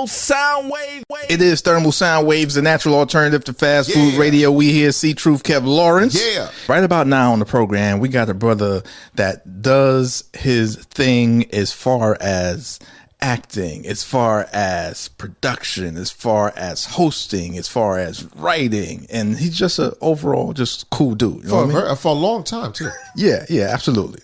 Thermal Sound Wave. It is Thermal Sound Waves, the natural alternative to fast food radio. We here, C.Truth, Kev Lawrence. Yeah. Right about now on the program, we got a brother that does his thing as far as acting, as far as production, as far as hosting, as far as writing, and he's just an overall just cool dude. You know what I mean? For a long time too. Yeah, absolutely.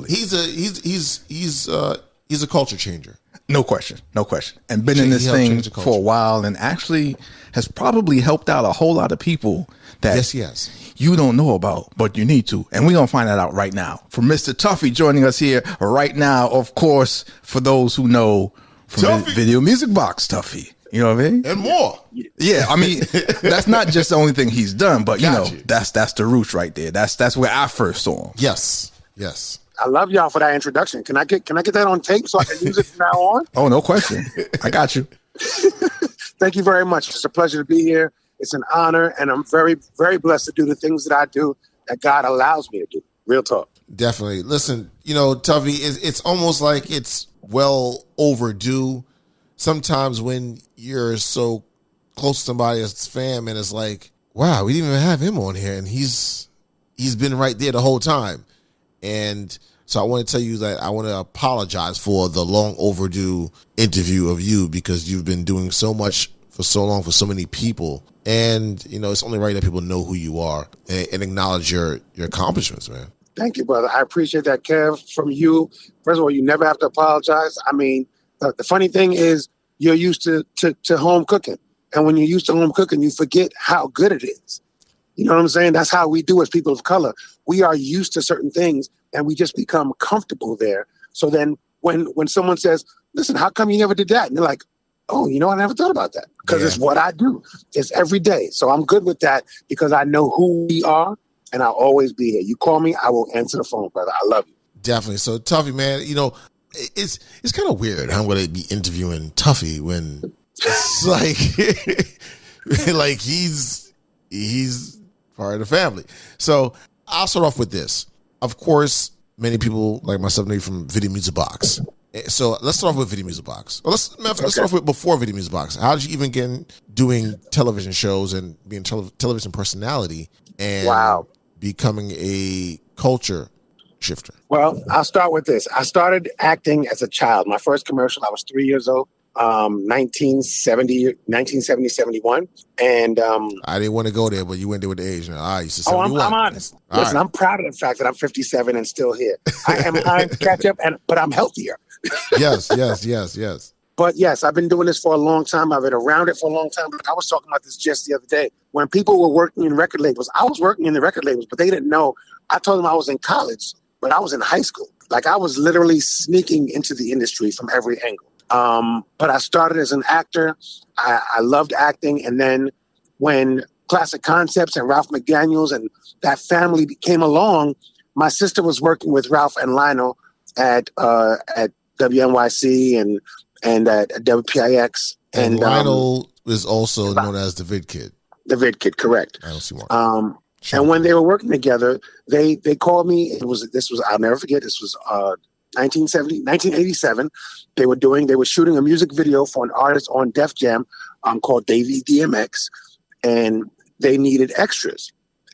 He's a culture changer. No question. And been in this thing for a while, and actually has probably helped out a whole lot of people that you don't know about, but you need to. And we're going to find that out right now. From Mr. Tuffy joining us here right now, of course, for those who know from Video Music Box, Tuffy. You know what I mean? And more. Yeah, I mean, that's not just the only thing he's done, but, that's the roots right there. That's where I first saw him. Yes. I love y'all for that introduction. Can I get that on tape so I can use it from now on? Oh, no question. I got you. Thank you very much. It's a pleasure to be here. It's an honor, and I'm very, very blessed to do the things that I do that God allows me to do. Real talk. Definitely. Listen, Tuffy, it's almost like it's well overdue. Sometimes when you're so close to somebody as fam, and it's like, wow, we didn't even have him on here, and he's been right there the whole time. And so I want to tell you that I want to apologize for the long overdue interview of you, because you've been doing so much for so long for so many people. And, it's only right that people know who you are and acknowledge your accomplishments, man. Thank you, brother. I appreciate that, Kev. From you, first of all, you never have to apologize. I mean, the funny thing is you're used to home cooking. And when you're used to home cooking, you forget how good it is. You know what I'm saying? That's how we do as people of color. We are used to certain things, and we just become comfortable there. So then when someone says, listen, how come you never did that? And you're like, oh, I never thought about that, because it's what I do. It's every day. So I'm good with that because I know who we are, and I'll always be here. You call me, I will answer the phone, brother. I love you. Definitely. So Tuffy, man, it's kind of weird how I'm going to be interviewing Tuffy when it's like he's part of the family. So I'll start off with this. Of course, many people like myself know you from Video Music Box. So let's start off with Video Music Box. Let's start off with before Video Music Box. How did you even get in doing television shows and being television personality and becoming a culture shifter? Well, I'll start with this. I started acting as a child. My first commercial, I was 3 years old. 1970, 71. And I didn't want to go there, but you went there with the age. Now, I used to 71. I'm honest. Listen, I'm proud of the fact that I'm 57 and still here. I am trying to catch up, but I'm healthier. Yes. But yes, I've been doing this for a long time. I've been around it for a long time. But I was talking about this just the other day. When people were working in record labels, I was working in the record labels, but they didn't know. I told them I was in college, but I was in high school. Like, I was literally sneaking into the industry from every angle. But I started as an actor. I loved acting. And then when Classic Concepts and Ralph McDaniels and that family came along, my sister was working with Ralph and Lionel at WNYC and at WPIX. And Lionel is also known as the Vid Kid. The Vid Kid, correct. I don't see more. And when they were working together, they called me. I'll never forget. This was 1987. They were shooting a music video for an artist on Def Jam called Davey DMX, and they needed extras.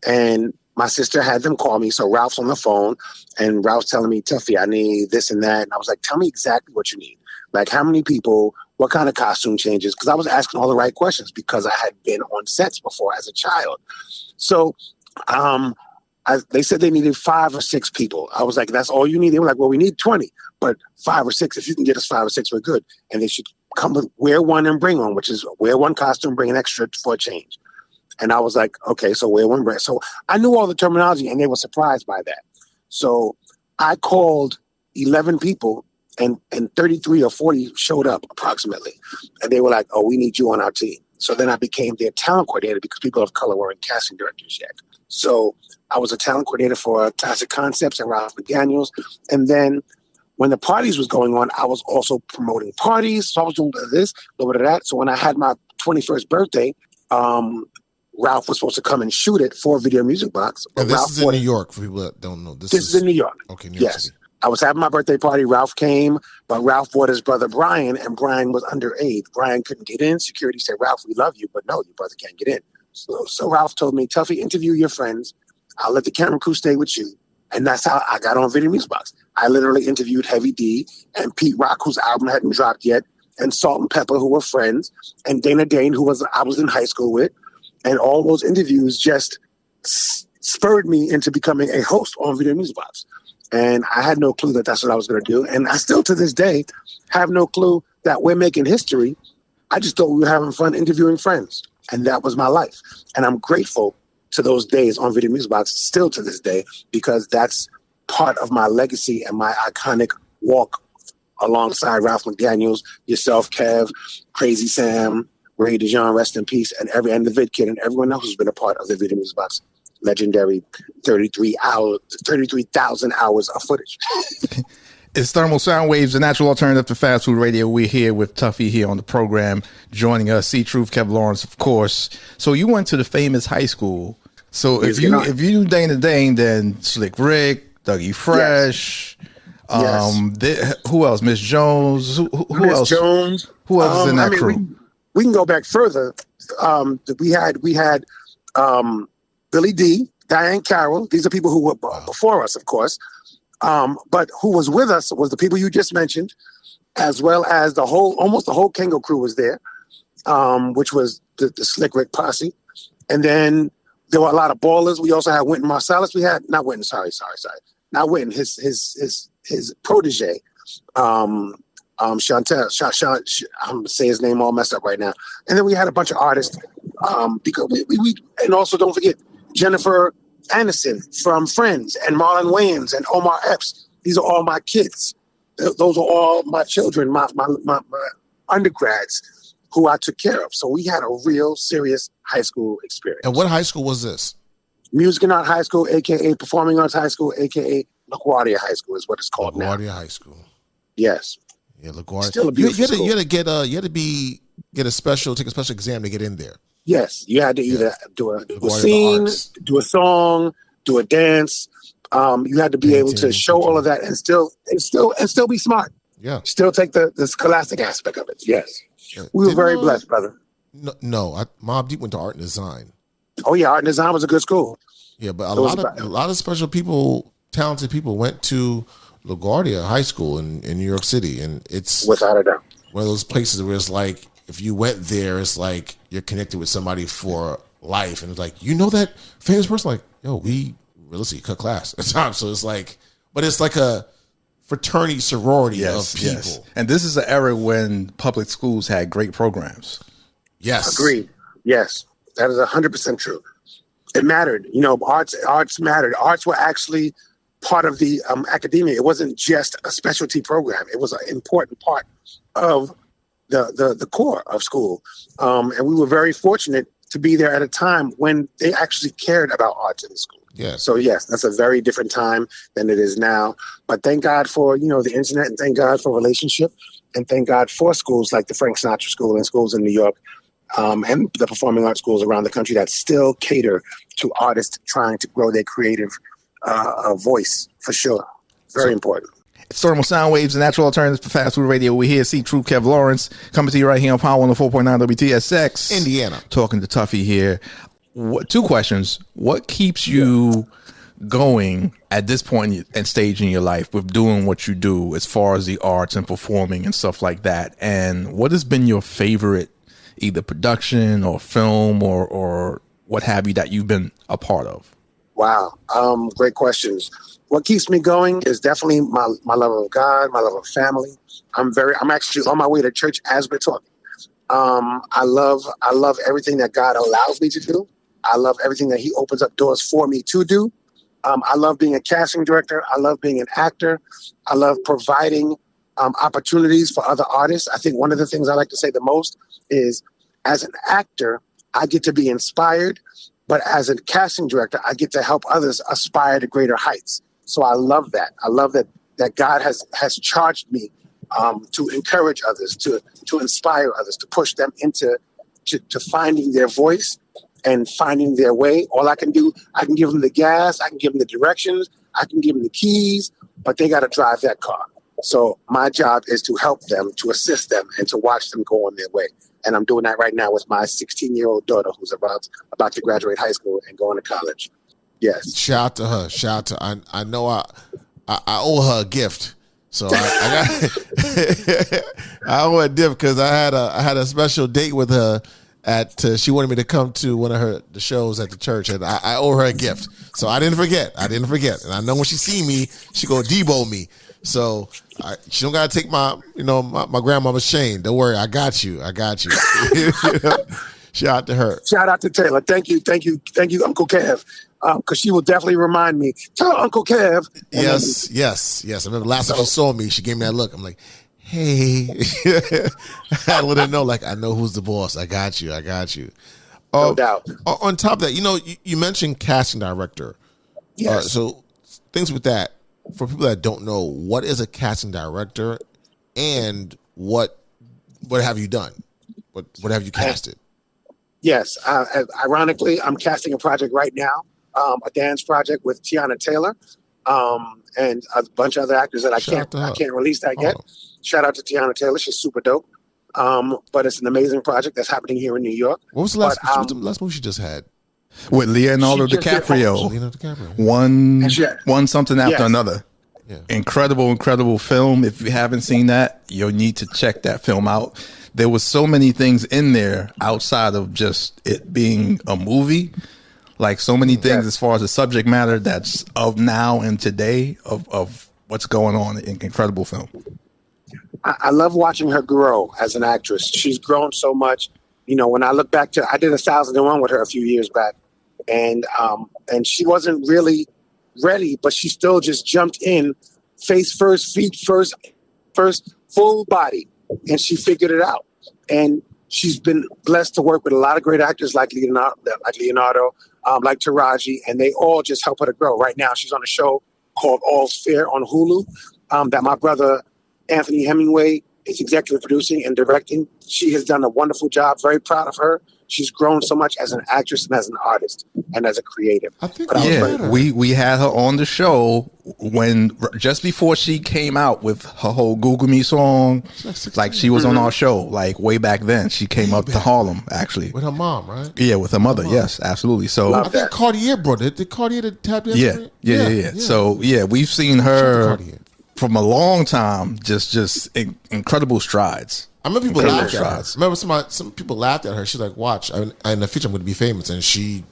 And my sister had them call me. So Ralph's on the phone, and Ralph's telling me, Tuffy, I need this and that. And I was like, tell me exactly what you need. Like, how many people, what kind of costume changes? Because I was asking all the right questions because I had been on sets before as a child. So they said they needed 5 or 6 people. I was like, that's all you need? They were like, well, we need 20, but 5 or 6, if you can get us 5 or 6, we're good. And they should come with wear one and bring one, which is wear one costume, bring an extra for a change. And I was like, okay, so wear one, bring. So I knew all the terminology, and they were surprised by that. So I called 11 people, and 33 or 40 showed up approximately. And they were like, oh, we need you on our team. So then I became their talent coordinator because people of color weren't casting directors yet. So I was a talent coordinator for Classic Concepts and Ralph McDaniels. And then when the parties was going on, I was also promoting parties. So I was doing this, a little bit of that. So when I had my 21st birthday, Ralph was supposed to come and shoot it for Video Music Box. And this is in New York, for people that don't know. This is in New York. Okay, New York City. I was having my birthday party. Ralph came, but Ralph brought his brother Brian, and Brian was underage. Brian couldn't get in. Security said, Ralph, we love you, but no, your brother can't get in. So Ralph told me, Tuffy, interview your friends. I'll let the camera crew stay with you. And that's how I got on Video Music Box. I literally interviewed Heavy D and Pete Rock, whose album hadn't dropped yet, and Salt and Pepper, who were friends, and Dana Dane, I was in high school with. And all those interviews just spurred me into becoming a host on Video Music Box. And I had no clue that that's what I was going to do. And I still, to this day, have no clue that we're making history. I just thought we were having fun interviewing friends. And that was my life. And I'm grateful to those days on Video Music Box, still to this day, because that's part of my legacy and my iconic walk alongside Ralph McDaniels, yourself, Kev, Crazy Sam, Ray DeJean, rest in peace, and the Vid Kid and everyone else who's been a part of the Video Music Box legendary 33,000 hours of footage. It's Thermal Sound Waves, the natural alternative to fast food radio. We're here with Tuffy here on the program, joining us, C.Truth, Kev Lawrence, of course. So you went to the famous high school. So if you do Dana Dane, then Slick Rick, Dougie Fresh, who else? Miss Jones. Who else? Jones. Who else is in that crew? We can go back further. We had Billy D, Diane Carroll. These are people who were before us, of course. But who was with us was the people you just mentioned, as well as almost the whole Kango crew was there, which was the Slick Rick posse. And then there were a lot of ballers. We also had Wynton Marsalis. Not Wynton, sorry. Not Wynton, his protege, Chantel, I'm going to say his name all messed up right now. And then we had a bunch of artists, because we and also don't forget Jennifer Aniston from Friends, and Marlon Wayans and Omar Epps. These are all my kids. Those are all my children, my undergrads who I took care of. So we had a real serious high school experience. And what high school was this? Music and Art High School, a.k.a. Performing Arts High School, a.k.a. LaGuardia High School is what it's called now. LaGuardia High School. Yes. Yeah, LaGuardia. Still a beautiful school. You had to take a special exam to get in there. Yes, you had to either do a scene, do a song, do a dance. You had to be able to show all of that and still be smart. Yeah, still take the scholastic aspect of it. Yes, we were very blessed, brother. Mobb Deep went to art and design. Oh yeah, art and design was a good school. Yeah, but a lot of special people, talented people, went to LaGuardia High School in New York City, and it's without a doubt one of those places where it's like, if you went there, it's like you're connected with somebody for life. And it's like, you know that famous person? Like, yo, we realistically cut class at times. So it's like, but it's like a fraternity, sorority of people. Yes. And this is an era when public schools had great programs. Yes. Agreed. Yes. That is 100% true. It mattered. Arts mattered. Arts were actually part of the academia. It wasn't just a specialty program. It was an important part of the core of school. And we were very fortunate to be there at a time when they actually cared about arts in the school. Yeah. So yes, that's a very different time than it is now. But thank God for, the internet, and thank God for relationship, and thank God for schools like the Frank Sinatra School and schools in New York, and the performing arts schools around the country that still cater to artists trying to grow their creative voice, for sure. Very important. It's Thermal Sound Waves, the natural alternative for fast food radio. We're here, C.Truth, Kev Lawrence, coming to you right here on Power 104.9 WTSX. Indiana. Talking to Tuffy here. Two questions. What keeps you going at this point and stage in your life with doing what you do as far as the arts and performing and stuff like that? And what has been your favorite, either production or film or what have you, that you've been a part of? Wow. Great questions. What keeps me going is definitely my love of God, my love of family. I'm actually on my way to church as we're talking. I love everything that God allows me to do. I love everything that He opens up doors for me to do. I love being a casting director. I love being an actor. I love providing opportunities for other artists. I think one of the things I like to say the most is, as an actor, I get to be inspired, but as a casting director, I get to help others aspire to greater heights. So I love that. I love that God has charged me to encourage others, to inspire others, to push them into to finding their voice and finding their way. All I can do, I can give them the gas, I can give them the directions, I can give them the keys, but they got to drive that car. So my job is to help them, to assist them, and to watch them go on their way. And I'm doing that right now with my 16-year-old daughter who's about to graduate high school and going to college. Yes. Shout out to her. Shout out to I know I owe her a gift. So I owe her a gift because I had a special date with her she wanted me to come to one of the shows at the church, and I owe her a gift. So I didn't forget. And I know when she see me, she gonna Debo me. So she don't gotta take my grandmama's chain. Don't worry, I got you. Shout out to her. Shout out to Taylor. Thank you, Uncle Kev. Because she will definitely remind me. Tell Uncle Kev. Yes. I remember last time she saw me, she gave me that look. I'm like, hey. I had to let her know, like, I know who's the boss. I got you. No doubt. On top of that, you mentioned casting director. Yes. So things with that, for people that don't know, what is a casting director and what have you done? What have you casted? Yes. Ironically, I'm casting a project right now, a dance project with Teyana Taylor, and a bunch of other actors that I can't release that yet. Shout out to Teyana Taylor. She's super dope. But it's an amazing project that's happening here in New York. What was the last movie she just had? With Leonardo DiCaprio. One something after another. Yeah. Incredible film. If you haven't seen that, you'll need to check that film out. There was so many things in there outside of just it being a movie. Like so many things as far as the subject matter that's of now and today of what's going on. Incredible film. I love watching her grow as an actress. She's grown so much. When I look back I did 1001 with her a few years back, and she wasn't really ready, but she still just jumped in, face first, feet first, full body, and she figured it out. And she's been blessed to work with a lot of great actors like Leonardo, like Taraji, and they all just help her to grow. Right now, she's on a show called All's Fair on Hulu that my brother Anthony Hemingway is executive producing and directing. She has done a wonderful job. Very proud of her. She's grown so much as an actress and as an artist and as a creative. I think we had her on the show just before she came out with her whole Google Me song. Like she was on our show like way back then. She came up to Harlem actually with her mom, right? Yeah, with her mother. Yes, absolutely. So I think Cartier brought it. Did Cartier tap in? Yeah. So we've seen her from a long time. Just incredible strides. I remember people laughed at her. I remember some people laughed at her. She's like, watch, in the future I'm going to be famous. And she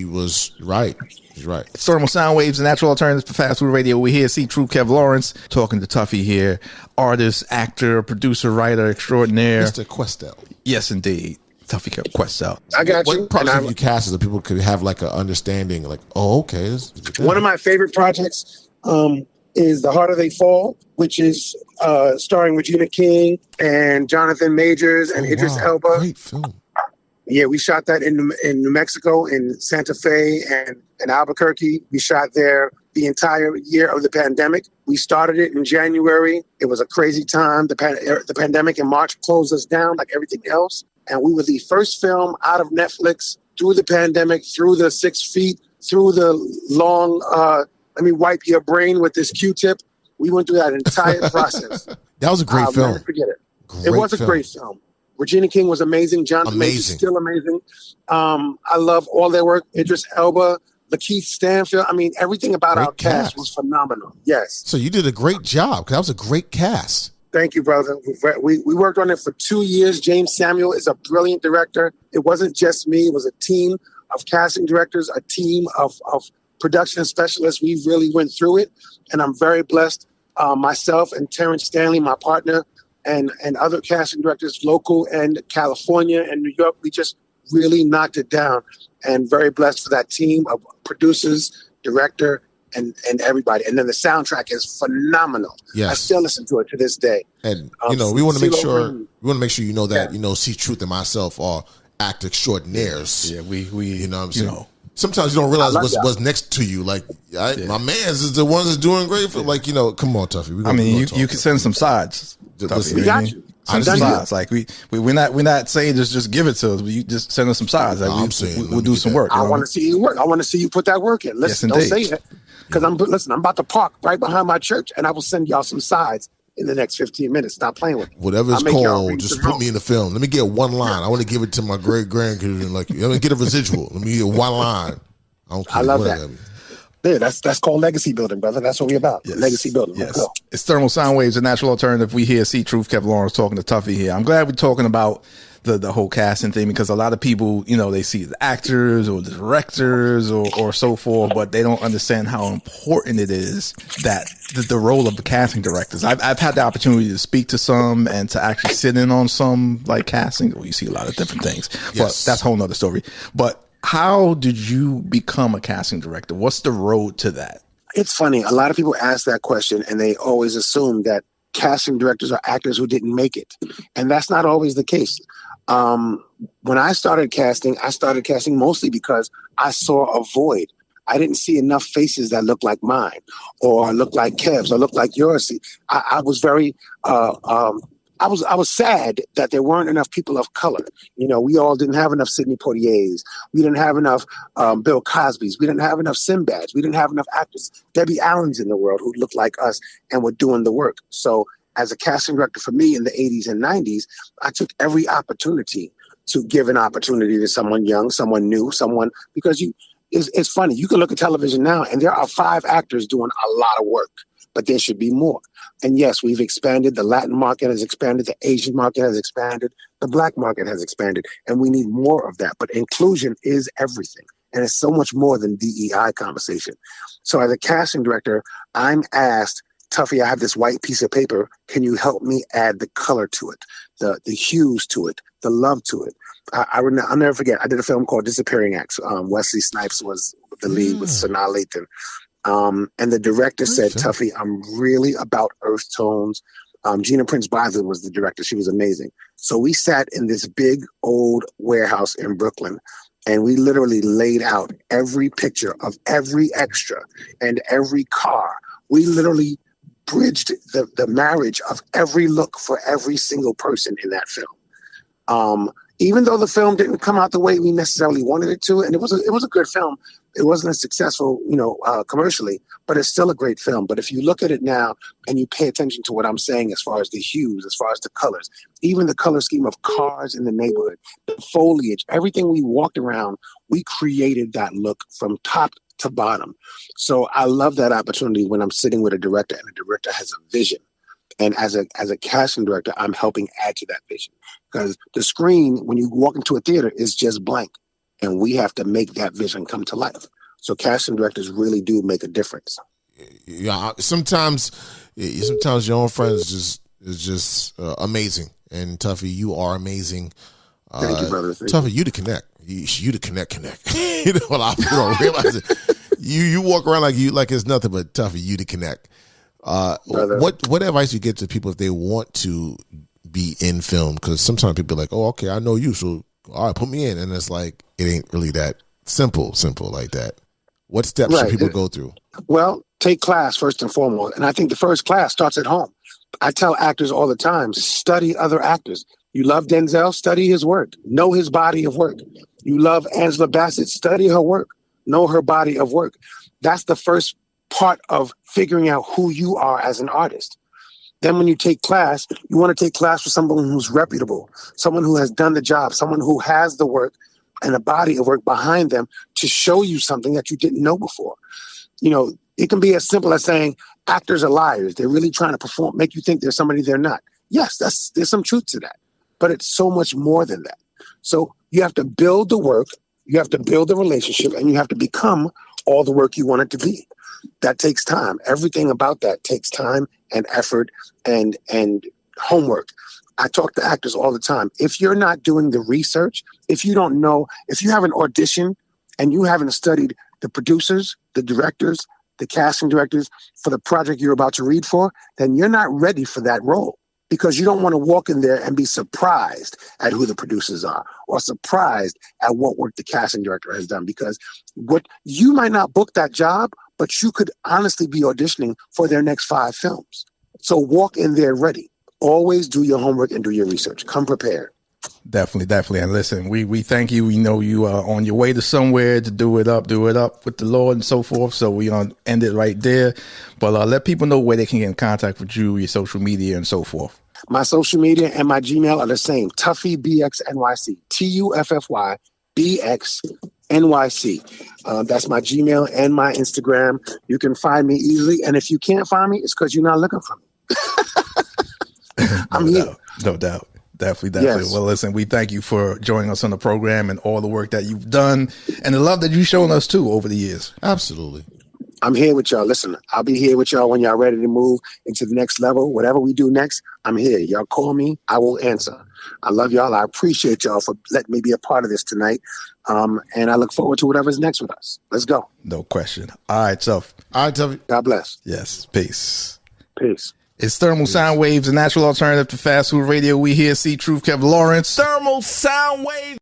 was right. She's right. It's Thermal Sound Waves, the natural alternatives for fast food radio. We're here, C.Truth, Kev Lawrence, talking to Tuffy here. Artist, actor, producer, writer extraordinaire. Mr. Questell. Yes, indeed. Tuffy Questell. I got you. What projects have you cast so that people could have like an understanding, like, oh, okay. One of my favorite projects is The Harder They Fall, which is starring Regina King and Jonathan Majors and Idris Elba. Great film. Yeah, we shot that in New Mexico, in Santa Fe and in Albuquerque. We shot there the entire year of the pandemic. We started it in January. It was a crazy time. The pandemic in March closed us down like everything else. And we were the first film out of Netflix through the pandemic, through the 6 feet, through the long, let me wipe your brain with this Q-tip. We went through that entire process. That was a great film. I'll never forget it. It was a great film. Regina King was amazing. Jonathan Majors is still amazing. I love all their work. Idris Elba, Lakeith Stanfield. I mean, everything about our cast was phenomenal. Yes. So you did a great job because that was a great cast. Thank you, brother. We worked on it for 2 years. James Samuel is a brilliant director. It wasn't just me. It was a team of casting directors, a team of production specialists. We really went through it, and I'm very blessed. Myself and Terrence Stanley, my partner, and other casting directors, local and California and New York, we just really knocked it down. And very blessed for that team of producers, director, and everybody. And then the soundtrack is phenomenal. Yes. I still listen to it to this day. And we want to make sure you know that C.Truth and myself are actor extraordinaires. Yeah, we you know what I'm saying. Sometimes you don't realize what's next to you. Like, my man's is the ones that's doing great. For like, come on, Tuffy. You can send some sides. We got you. Send some sides. Like we're not saying just give it to us. You just send us some sides. Like, we'll do some work. I want to see you work. I want to see you put that work in. Listen, don't say it. Because I'm about to park right behind my church, and I will send y'all some sides in the next 15 minutes. Stop playing with me. Whatever it's called, just put me in the film. Let me get one line. I want to give it to my great grandkids. Like, let me get a residual. Let me get one line. I don't care. I love that. Yeah, that's called legacy building, brother. That's what we're about. Yes. Legacy building. Yes. Let's go. It's Thermal Sound Waves, a natural alternative. We hear C.Truth, Kevin Lawrence talking to Tuffy here. I'm glad we're talking about the whole casting thing, because a lot of people, they see the actors or the directors or so forth, but they don't understand how important it is that the role of the casting directors. I've had the opportunity to speak to some and to actually sit in on some like casting. Well, you see a lot of different things, but that's a whole nother story. But how did you become a casting director? What's the road to that? It's funny. A lot of people ask that question and they always assume that casting directors are actors who didn't make it. And that's not always the case. When I started casting mostly because I saw a void. I didn't see enough faces that looked like mine or looked like Kev's or looked like yours. I was very, I was sad that there weren't enough people of color. We all didn't have enough Sidney Poitiers. We didn't have enough Bill Cosbys. We didn't have enough Sinbads. We didn't have enough actors, Debbie Allens in the world who looked like us and were doing the work. So as a casting director for me in the 80s and 90s, I took every opportunity to give an opportunity to someone young, someone new, because it's funny. You can look at television now and there are 5 actors doing a lot of work, but there should be more. And yes, we've expanded. The Latin market has expanded. The Asian market has expanded. The Black market has expanded. And we need more of that. But inclusion is everything. And it's so much more than DEI conversation. So as a casting director, I'm asked, Tuffy, I have this white piece of paper. Can you help me add the color to it, the hues to it, the love to it? I'll never forget. I did a film called Disappearing Acts. Wesley Snipes was the lead with Sanaa Lathan. And the director said, Tuffy, I'm really about earth tones. Gina Prince Bythewood was the director. She was amazing. So we sat in this big old warehouse in Brooklyn, and we literally laid out every picture of every extra and every car. We literally bridged the marriage of every look for every single person in that film. Even though the film didn't come out the way we necessarily wanted it to, and it was a good film. It wasn't as successful, commercially, but it's still a great film. But if you look at it now and you pay attention to what I'm saying as far as the hues, as far as the colors, even the color scheme of cars in the neighborhood, the foliage, everything we walked around, we created that look from top to bottom. So I love that opportunity when I'm sitting with a director and the director has a vision. And as a casting director, I'm helping add to that vision. Because the screen, when you walk into a theater, is just blank. And we have to make that vision come to life. So casting directors really do make a difference. Yeah, sometimes your own friends is just amazing. And Tuffy, you are amazing. Thank you, brother. Tuffy, you the connect. You the connect. A lot of people don't realize it. You walk around like it's nothing, but Tuffy, you the connect. What advice you give to people if they want to be in film? Because sometimes people are like, oh, okay, I know you, so all right, put me in. And it's like, it ain't really that simple like that. What steps should people go through? Well, take class first and foremost. And I think the first class starts at home. I tell actors all the time, study other actors. You love Denzel, study his work. Know his body of work. You love Angela Bassett, study her work. Know her body of work. That's the first part of figuring out who you are as an artist. Then when you take class, you want to take class with someone who's reputable, someone who has done the job, someone who has the work and a body of work behind them to show you something that you didn't know before. It can be as simple as saying actors are liars. They're really trying to perform, make you think they're somebody they're not. Yes, there's some truth to that, but it's so much more than that. So you have to build the work, you have to build the relationship, and you have to become all the work you want it to be. That takes time. Everything about that takes time and effort and homework. I talk to actors all the time. If you're not doing the research, if you don't know, if you have an audition and you haven't studied the producers, the directors, the casting directors for the project you're about to read for, then you're not ready for that role, because you don't want to walk in there and be surprised at who the producers are or surprised at what work the casting director has done, because what you might not book that job, but you could honestly be auditioning for their next 5 films. So walk in there ready. Always do your homework and do your research. Come prepared. Definitely. And listen, we thank you. We know you are on your way to somewhere to do it up with the Lord and so forth. So we're going to end it right there. But let people know where they can get in contact with you, your social media and so forth. My social media and my Gmail are the same. Tuffy BXNYC. TUFFY BXNYC. That's my Gmail and my Instagram. You can find me easily. And if you can't find me, it's because you're not looking for me. I'm here. No doubt. Definitely. Yes. Well, listen, we thank you for joining us on the program and all the work that you've done and the love that you've shown us too over the years. Absolutely. I'm here with y'all. Listen, I'll be here with y'all when y'all ready to move into the next level. Whatever we do next, I'm here. Y'all call me. I will answer. I love y'all. I appreciate y'all for letting me be a part of this tonight. And I look forward to whatever's next with us. Let's go. No question. All right, Tuff. All right, Tuffy. God bless. Yes. Peace. It's Thermal Sound Waves, a natural alternative to fast food radio. We here, C.Truth, Kevin Lawrence. Thermal Sound Wave.